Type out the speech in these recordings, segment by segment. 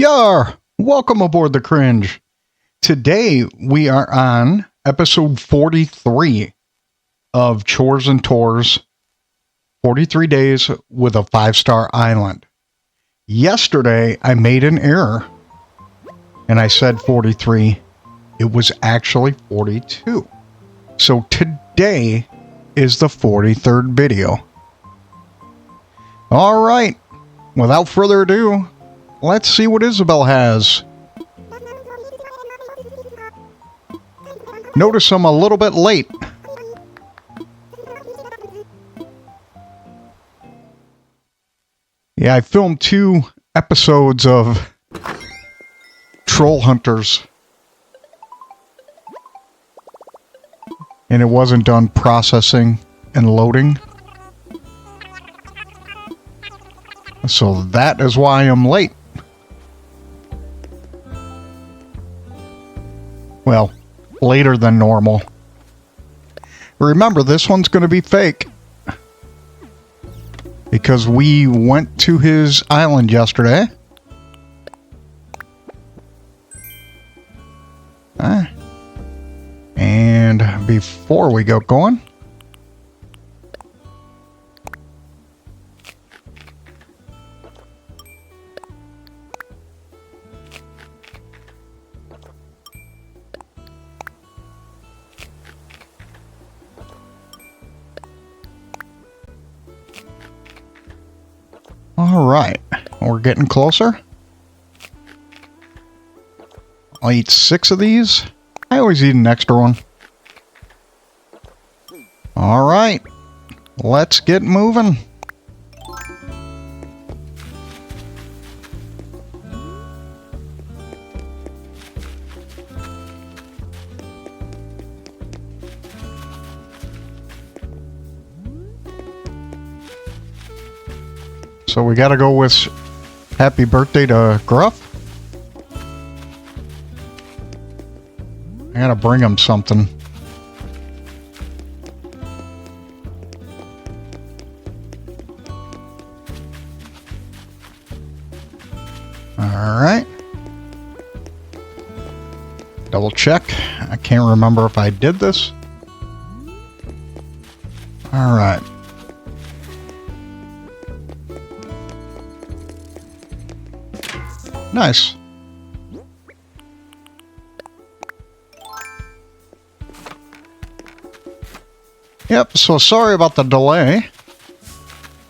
Yar! Welcome aboard the Cringe. Today we are on episode 43 of Chores and Tours, 43 days with a 5-star island. Yesterday I made an error and I said 43. It was actually 42. So today is the 43rd video. Alright, without further ado, let's see what Isabel has. Notice I'm a little bit late. Yeah, I filmed 2 episodes of Troll Hunters. And it wasn't done processing and loading. So that is why I'm late. Well, later than normal. Remember, this one's going to be fake. Because we went to his island yesterday. And before we get going, alright, we're getting closer. I'll eat 6 of these. I always eat an extra one. Alright, let's get moving. So we gotta go with happy birthday to Gruff. I gotta bring him something. Alright. Double check. I can't remember if I did this. Alright. Nice. Yep, so sorry about the delay.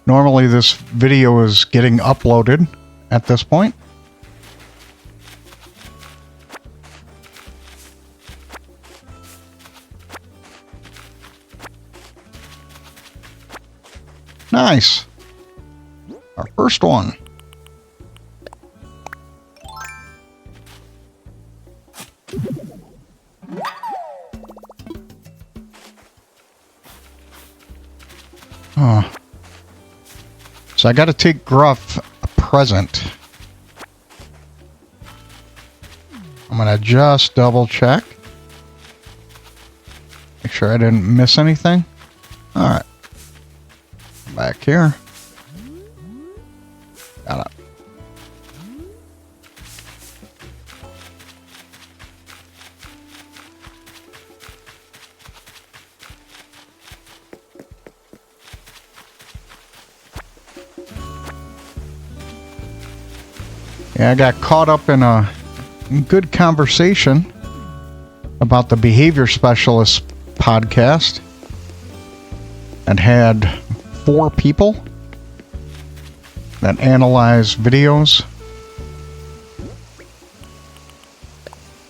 Normally this video is getting uploaded at this point. Nice. Our first one. So I gotta take Gruff a present. I'm gonna just double check. Make sure I didn't miss anything. Alright. Back here. Got it. Yeah, I got caught up in a good conversation about the Behavior Specialist podcast and had 4 people that analyze videos.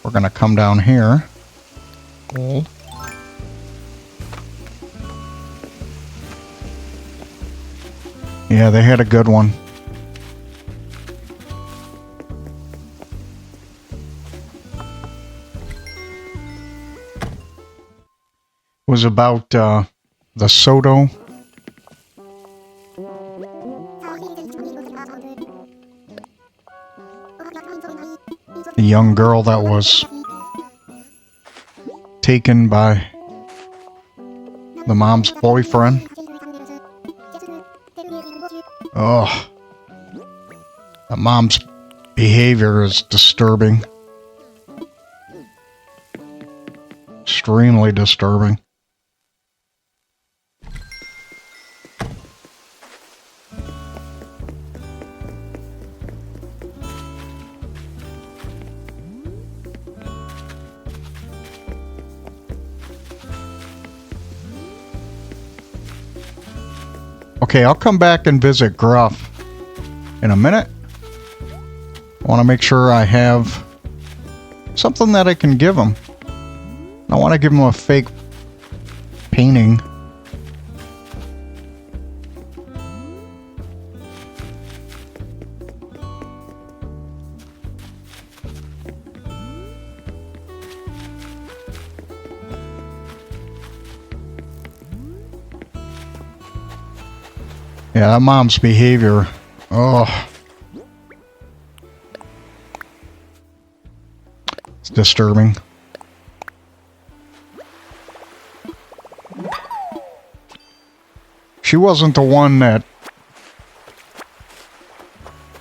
We're going to come down here. Hold. Yeah, they had a good one. Was about the Soto. The young girl that was taken by the mom's boyfriend. Oh, the mom's behavior is disturbing. Extremely disturbing. Okay, I'll come back and visit Gruff in a minute. I want to make sure I have something that I can give him. I want to give him a fake painting. Yeah, that mom's behavior. Oh. It's disturbing. She wasn't the one that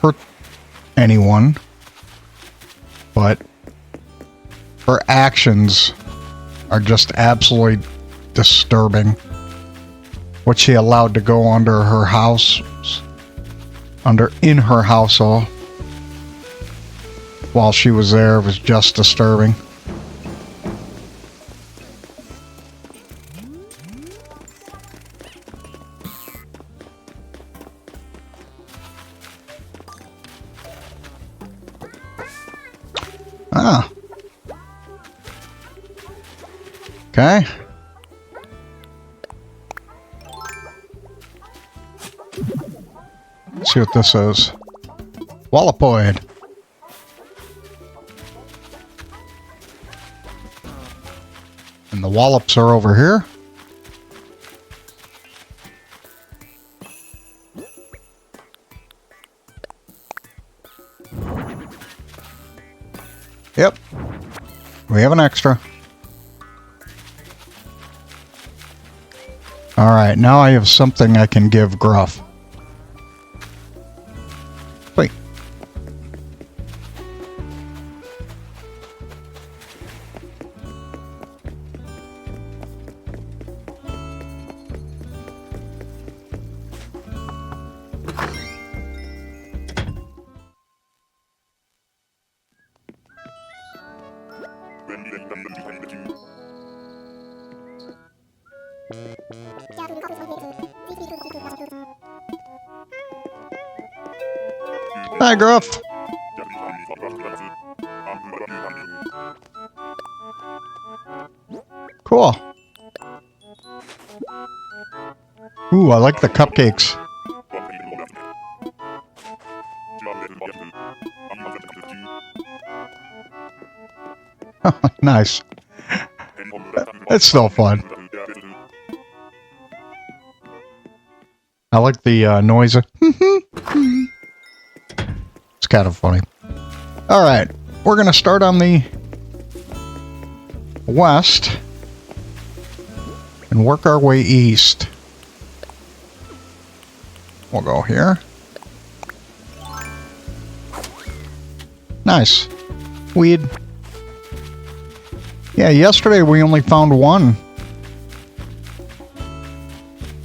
hurt anyone, but her actions are just absolutely disturbing. What she allowed to go under her house, in her household while she was there was just disturbing. Ah. Okay. Let's see what this is. Wallopoid. And the wallops are over here. Yep. We have an extra. Alright, now I have something I can give Gruff. Wait. Hi, Gruff. Cool. Ooh, I like the cupcakes. Nice. It's still fun. I like the noise. It's kind of funny. Alright, we're going to start on the west and work our way east. We'll go here. Nice. Weed. Yeah, yesterday we only found one.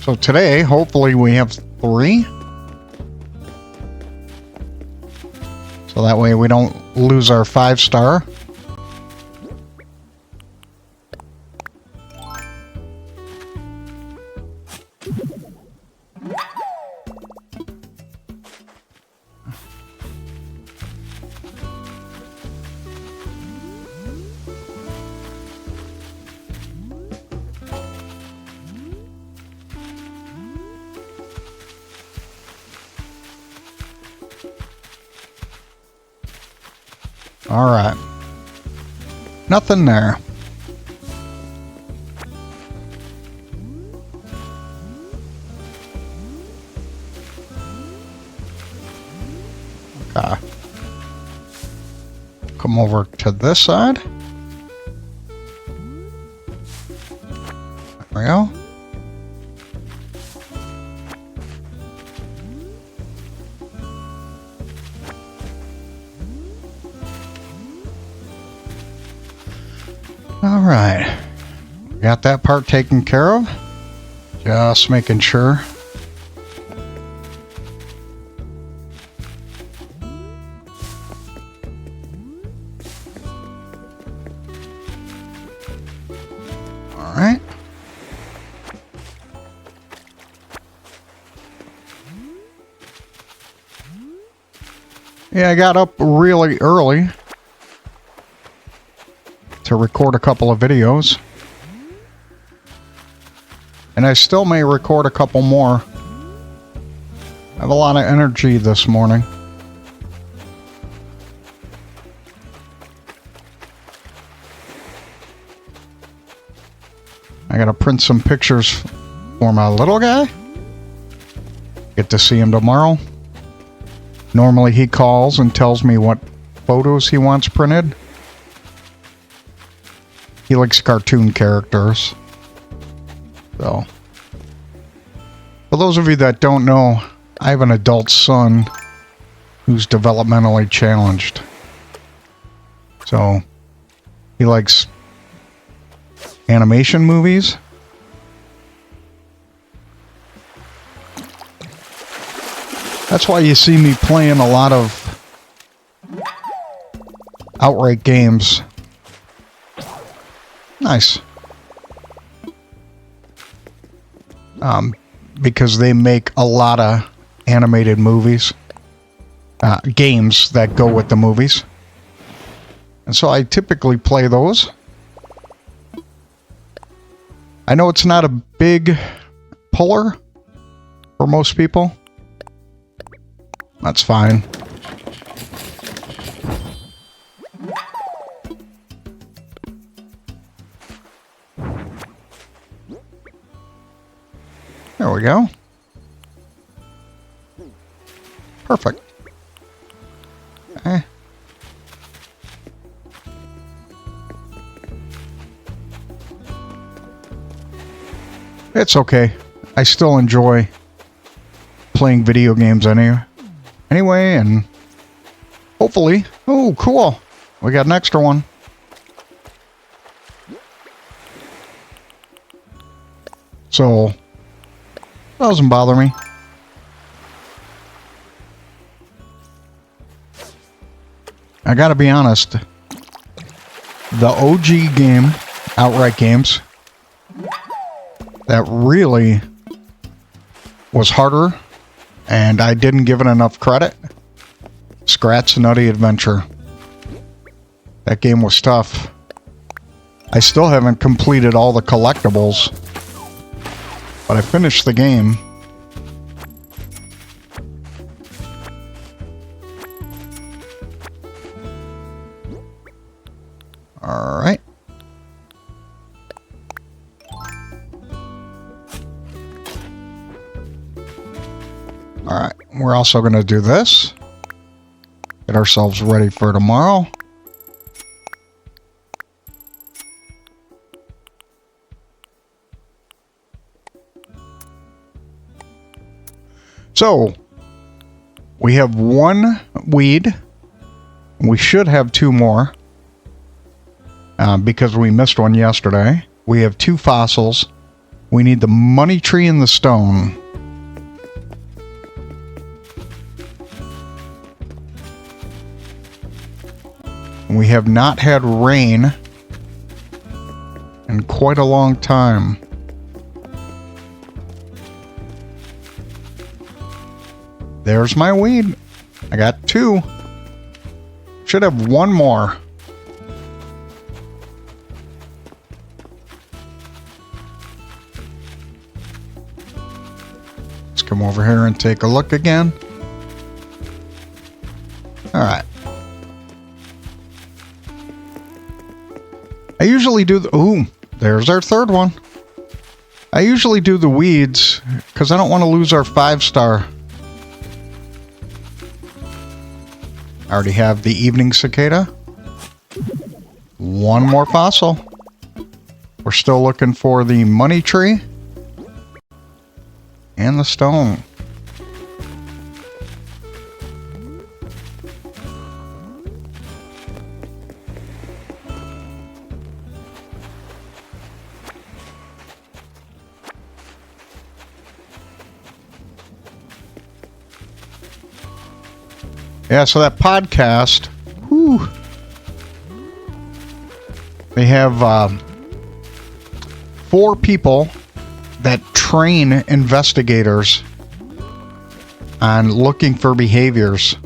So today, hopefully we have 3. So that way we don't lose our 5-star. All right. Nothing there. Okay. Come over to this side. There we go. All right. Got that part taken care of. Just making sure. All right. Yeah, I got up really early to record a couple of videos. And I still may record a couple more. I have a lot of energy this morning. I gotta print some pictures for my little guy. Get to see him tomorrow. Normally he calls and tells me what photos he wants printed. He likes cartoon characters. So, for those of you that don't know, I have an adult son who's developmentally challenged. So, he likes animation movies. That's why you see me playing a lot of outright games. Nice. Because they make a lot of animated movies, games that go with the movies. And so I typically play those. I know it's not a big puller for most people. That's fine. There we go. Perfect. Okay. It's okay. I still enjoy playing video games anyway, and hopefully... Oh, cool. We got an extra one. So... doesn't bother me. I gotta be honest. The OG game, outright games, that really was harder, and I didn't give it enough credit. Scrat's Nutty Adventure. That game was tough. I still haven't completed all the collectibles, but I finished the game. Alright. Alright, we're also going to do this. Get ourselves ready for tomorrow. So, we have one weed. We should have two more. Because we missed one yesterday. We have two fossils. We need the money tree and the stone. We have not had rain in quite a long time. There's my weed. I got two. Should have one more. Let's come over here and take a look again. All right. I usually do the... Ooh, there's our third one. I usually do the weeds because I don't want to lose our 5-star. I already have the evening cicada. One more fossil. We're still looking for the money tree and the stone. Yeah, so that podcast, whew, they have 4 people that train investigators on looking for behaviors.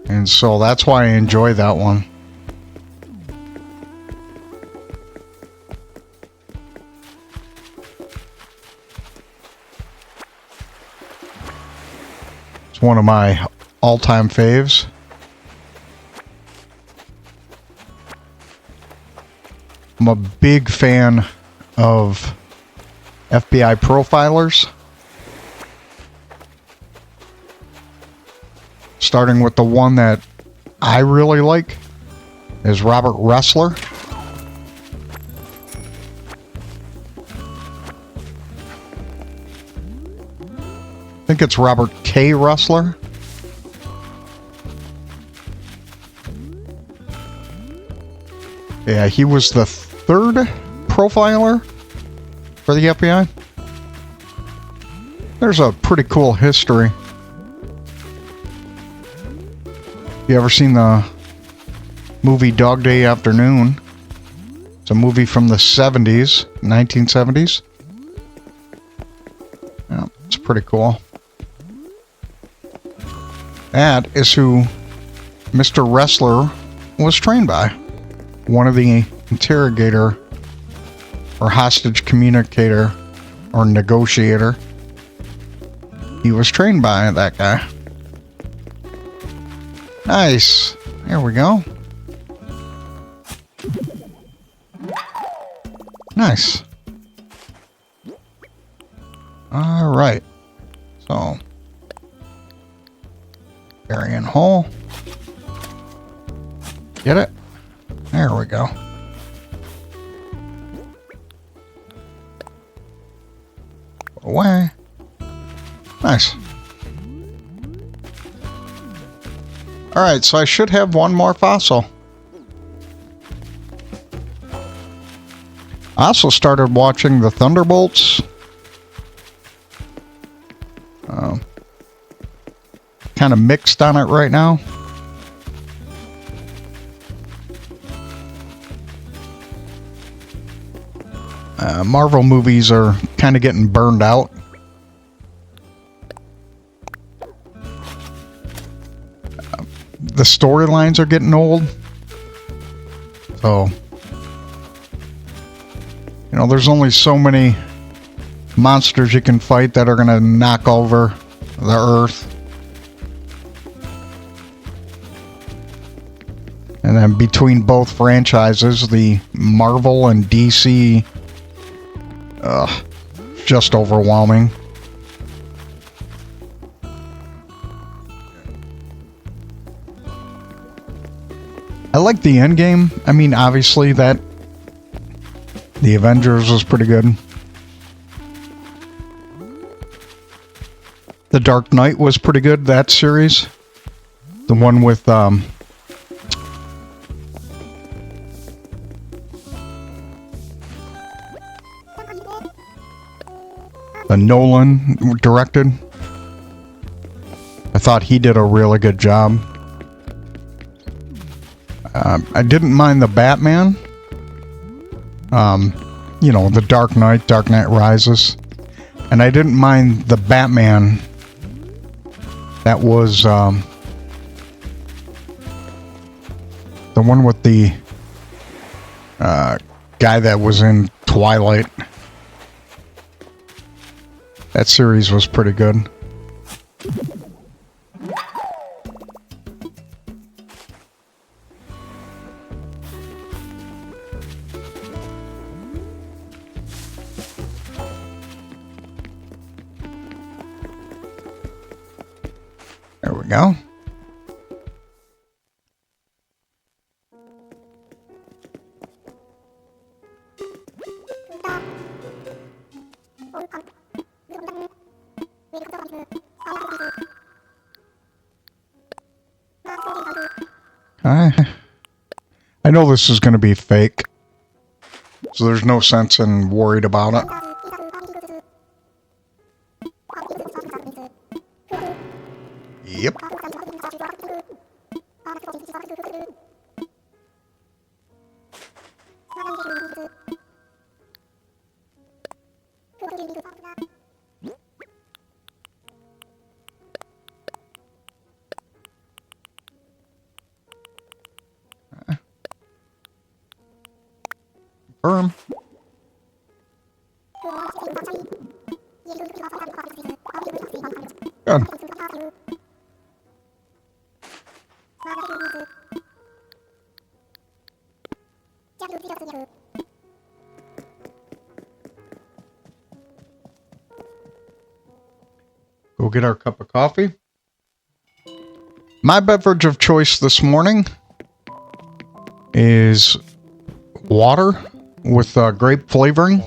And so that's why I enjoy that one. It's one of my all-time faves. I'm a big fan of FBI profilers. Starting with the one that I really like is Robert Ressler. I think it's Robert K. Ressler. Yeah, he was the 3rd profiler for the FBI. There's a pretty cool history. You ever seen the movie Dog Day Afternoon? It's a movie from the 70s, 1970s. Yeah, it's pretty cool. That is who Mr. Ressler was trained by. One of the interrogator or hostage communicator or negotiator. He was trained by that guy. Nice. There we go. Nice. All right. So, burying hole. Get it? There we go. Away. Nice. Alright, so I should have one more fossil. I also started watching the Thunderbolts. Kind of mixed on it right now. Marvel movies are kind of getting burned out. The storylines are getting old. So, you know, there's only so many monsters you can fight that are going to knock over the Earth. And then between both franchises, the Marvel and DC, just overwhelming. I like the end game. I mean, obviously that the Avengers was pretty good. The Dark Knight was pretty good, that series. The one with the Nolan directed. I thought he did a really good job. I didn't mind the Batman. You know, the Dark Knight Rises. And I didn't mind the Batman that was the one with the guy that was in Twilight. That series was pretty good. There we go. I know this is going to be fake, so there's no sense in worried about it. Yep. Confirm. Good. Go get our cup of coffee. My beverage of choice this morning is water with grape flavoring.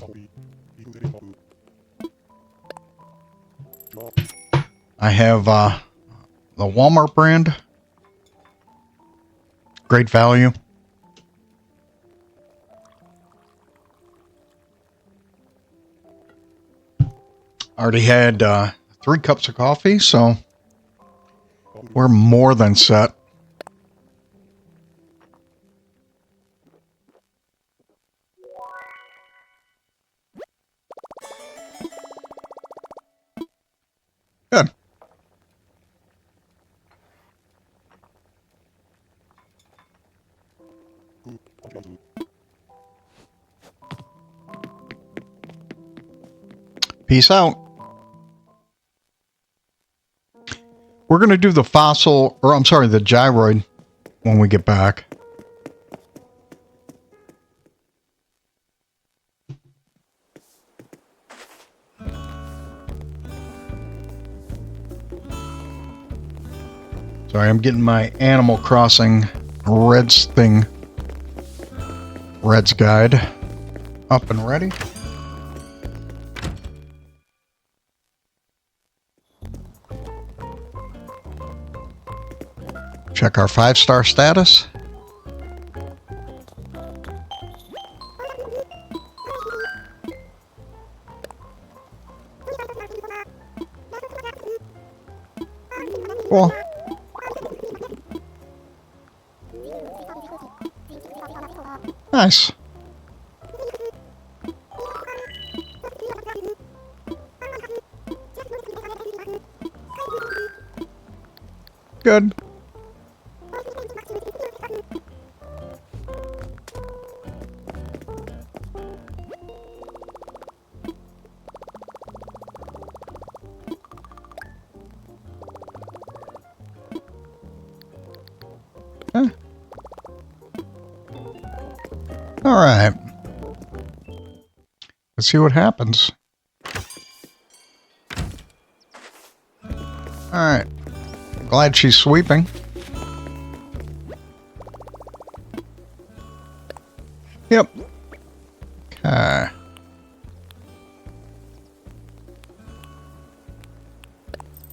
I have the Walmart brand. Great value. Already had 3 cups of coffee, so we're more than set. Good. Peace out. We're going to do the fossil, or I'm sorry, the gyroid when we get back. Sorry, I'm getting my Animal Crossing Red's guide up and ready. Check our 5-star status. Cool. Nice. Good. Huh. All right. Let's see what happens. All right. Glad she's sweeping. Yep. Okay.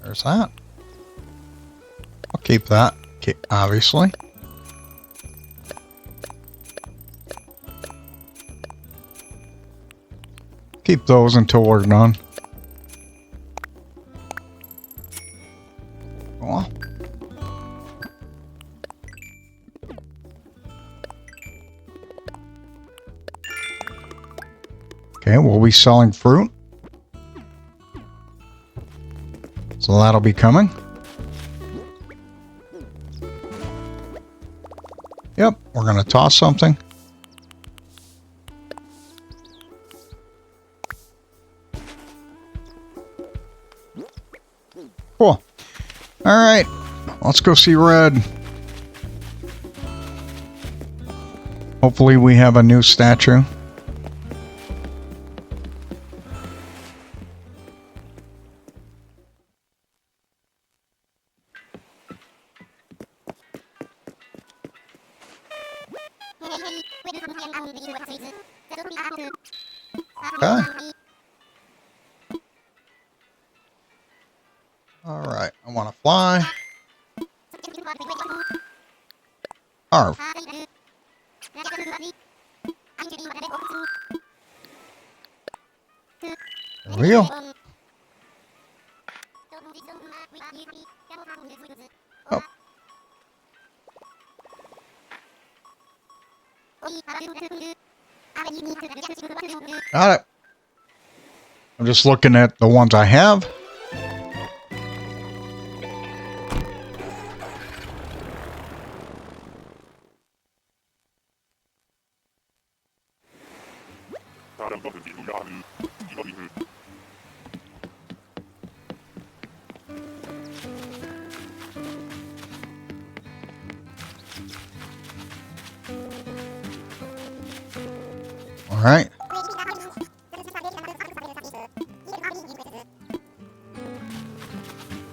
There's that. I'll keep that. Okay, obviously. Keep those until we're done. Cool. Okay, we'll be selling fruit. So that'll be coming. Yep, we're going to toss something. Cool. All right, let's go see Red. Hopefully we have a new statue. Okay. All right, I want to fly. Harv. There we go. Oh, Got it. I'm just looking at the ones I have. All right.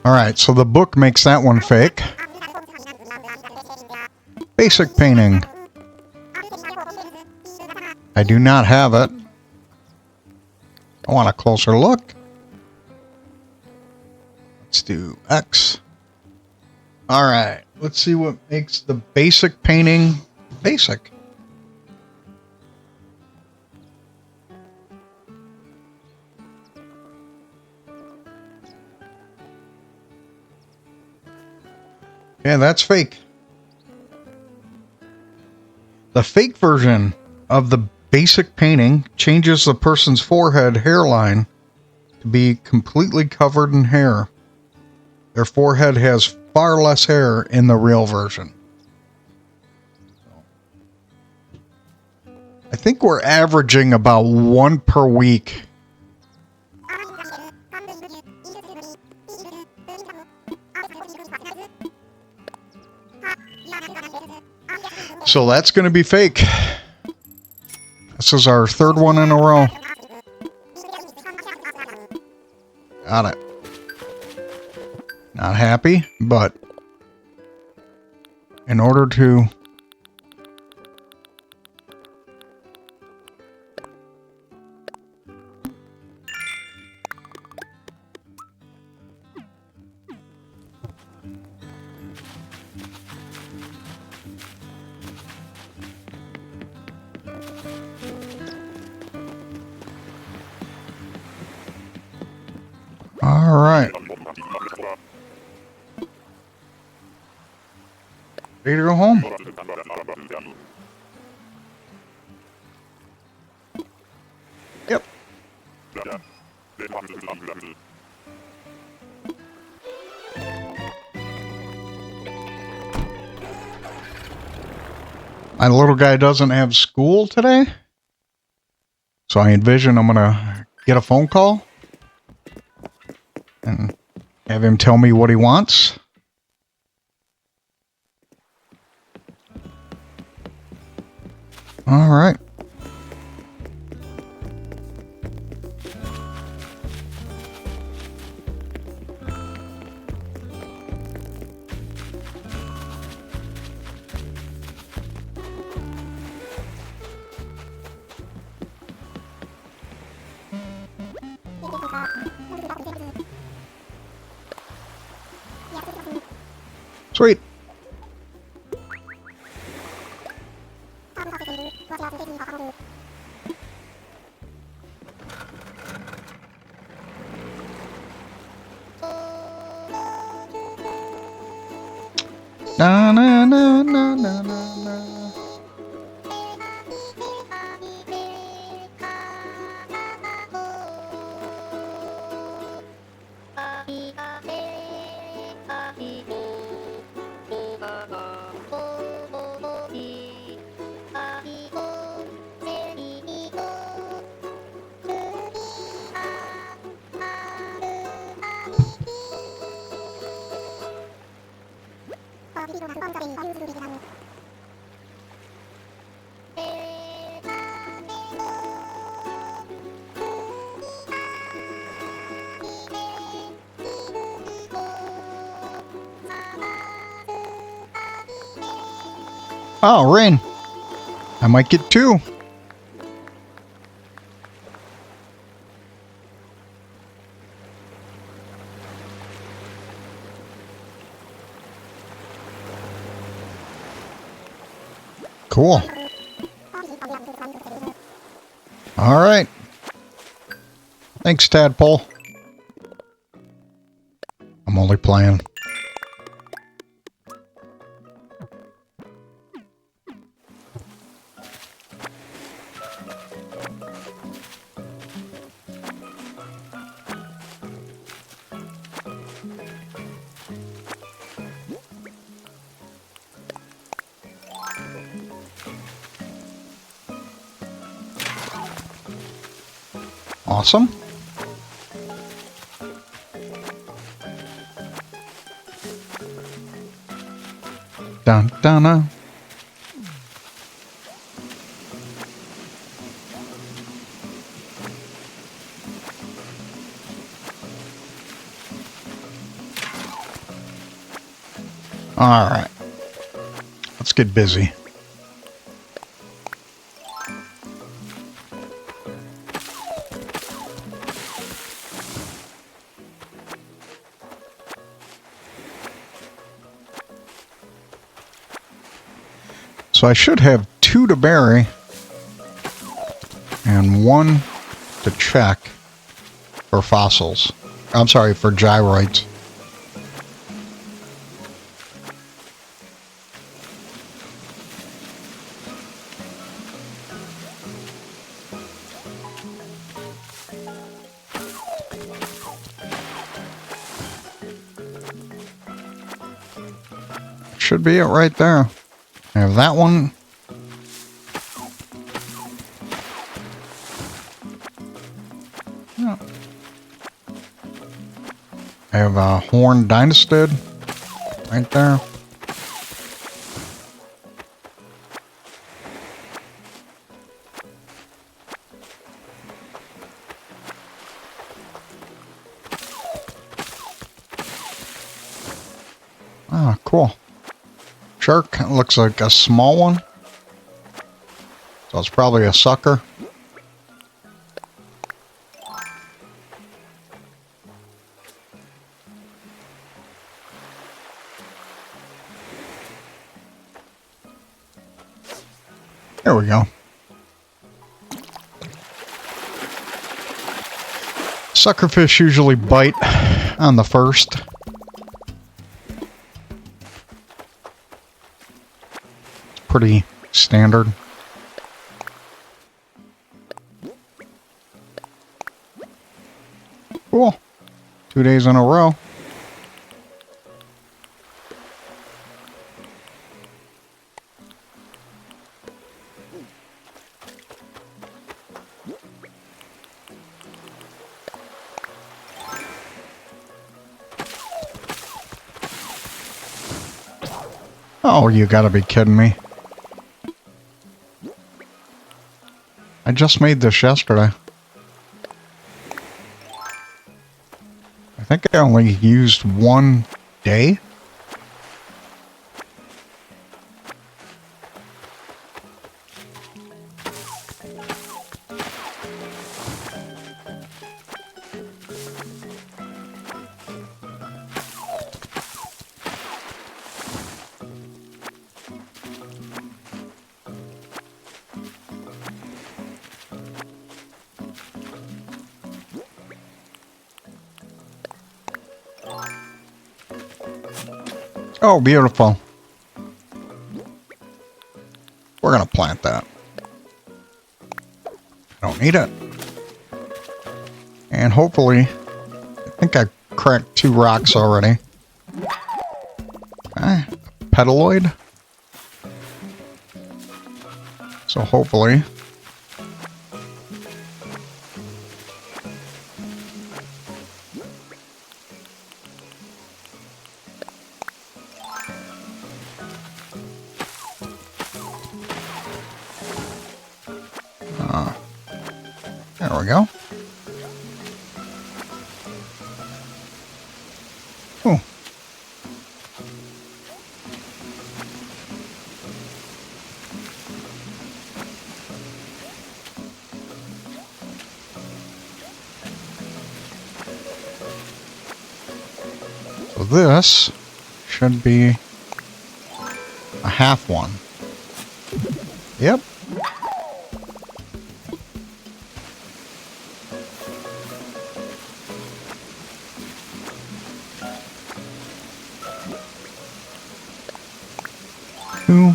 All right, so the book makes that one fake. Basic painting. I do not have it. I want a closer look. Let's do X. All right, let's see what makes the basic painting basic. Yeah, that's fake. The fake version of the basic painting changes the person's forehead hairline to be completely covered in hair. Their forehead has far less hair in the real version. I think we're averaging about one per week. So that's going to be fake. This is our third one in a row. Got it. Not happy, but in order to all right. Ready to go home? Yep. My little guy doesn't have school today, so I envision I'm gonna get a phone call and have him tell me what he wants. All right. Sweet. Na na na na na na. Oh, rain. I might get two. Cool. All right. Thanks, Tadpole. I'm only playing. Awesome. Dun dun dun. All right. Let's get busy. So I should have 2 to bury and 1 to check for fossils. I'm sorry, for gyroids. Should be it right there. I have that one. Yeah. I have a horn dynastid right there. Ah, cool. Shark looks like a small one. So it's probably a sucker. There we go. Suckerfish usually bite on the first. It's pretty standard. Cool. 2 days in a row. Oh, you gotta be kidding me. I just made this yesterday. I think I only used 1 day. Oh, beautiful. We're going to plant that. I don't need it. And hopefully, I think I cracked 2 rocks already. Okay, petaloid. So hopefully... there we go. Oh. So this should be a half one. Yep. Who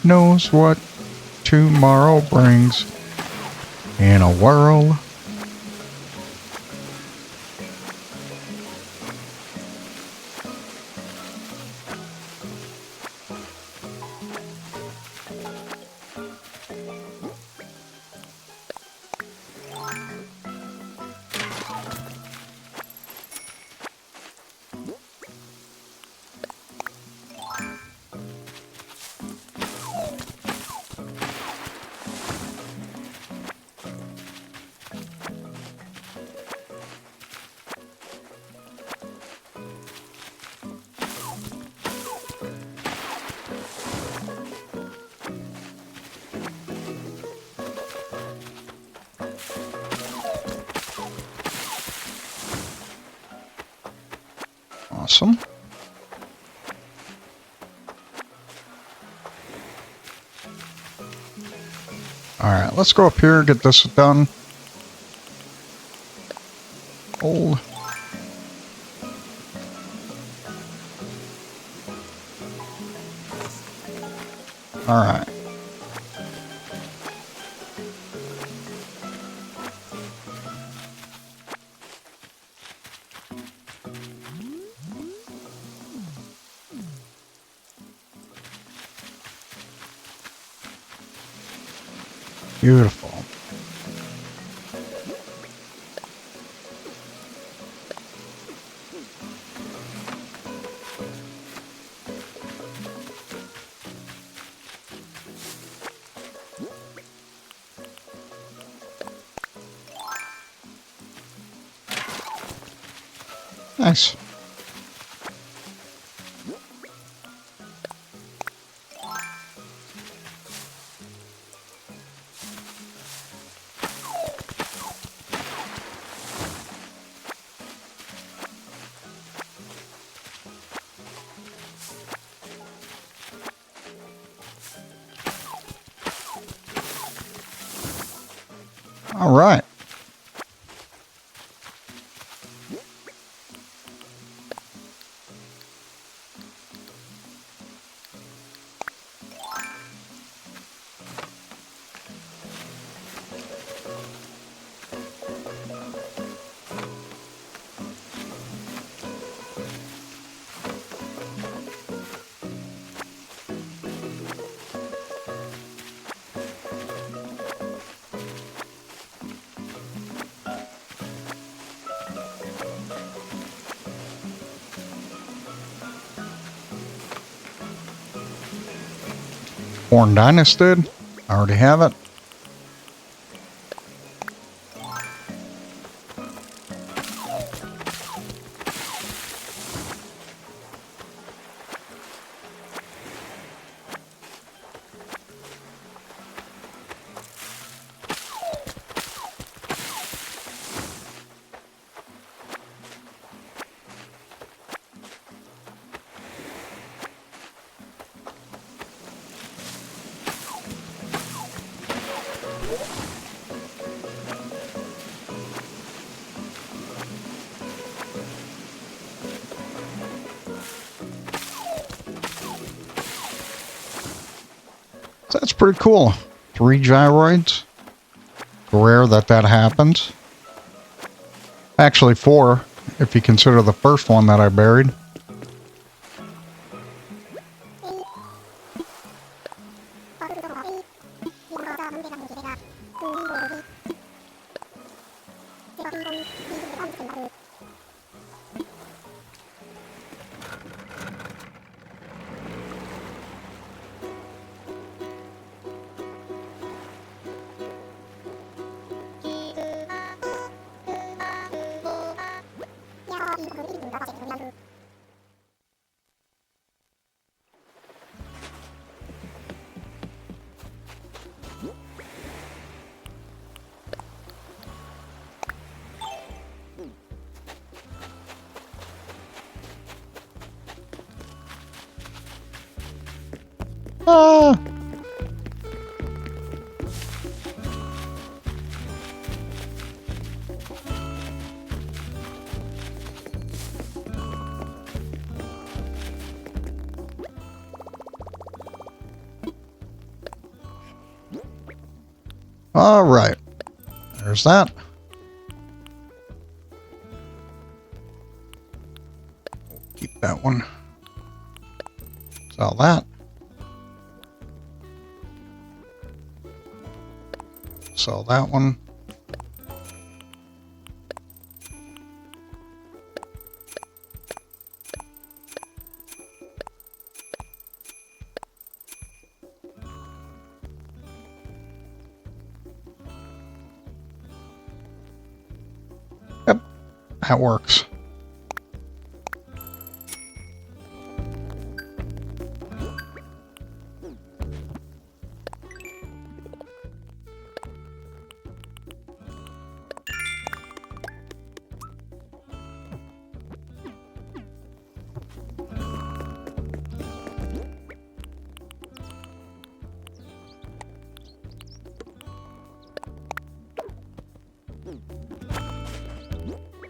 knows what tomorrow brings in a world? Awesome. Alright, let's go up here, get this done. Hold. Alright. Beautiful. Nice. All right. Born Dynasted. I already have it. So that's pretty cool. 3 gyroids. Rare that happens. Actually 4, if you consider the first one that I buried. Ah! All right. There's that. Keep that one. Sell that. Sell that one. Yep, that works.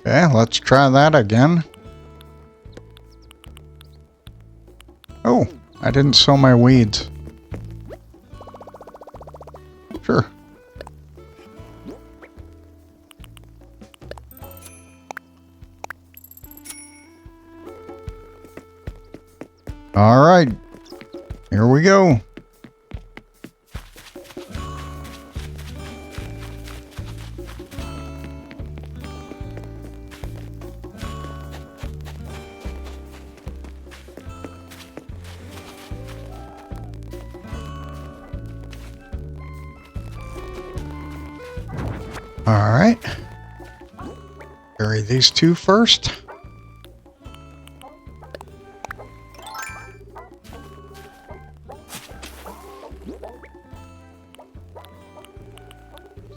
Okay, let's try that again. Oh, I didn't sow my weeds. Sure. All right, here we go. All right. Bury these two first.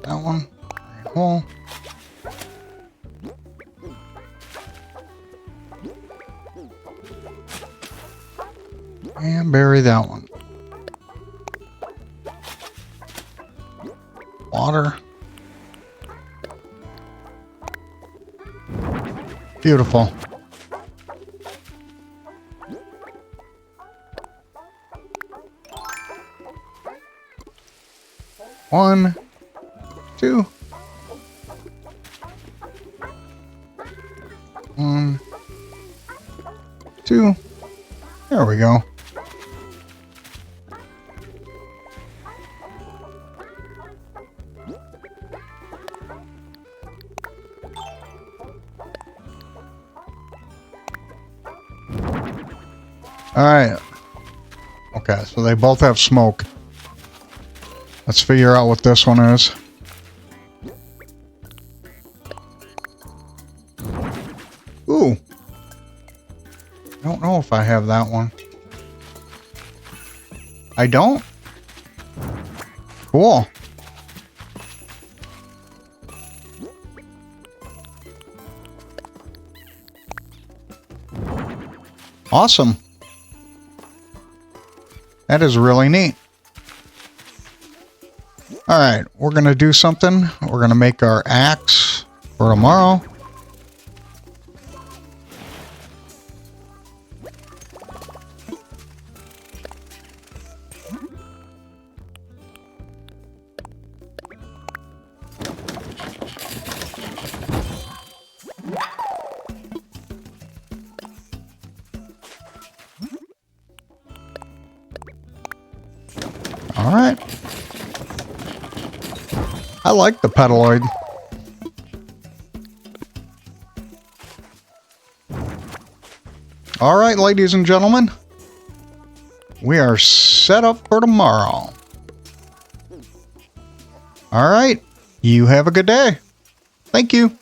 That one. Hole. And bury that one. Water. Beautiful. One, two. One, two. There we go. All right. Okay, so they both have smoke. Let's figure out what this one is. Ooh. I don't know if I have that one. I don't? Cool. Awesome. That is really neat. All right, we're going to do something. We're going to make our axe for tomorrow. All right. I like the pedaloid. All right, ladies and gentlemen. We are set up for tomorrow. All right. You have a good day. Thank you.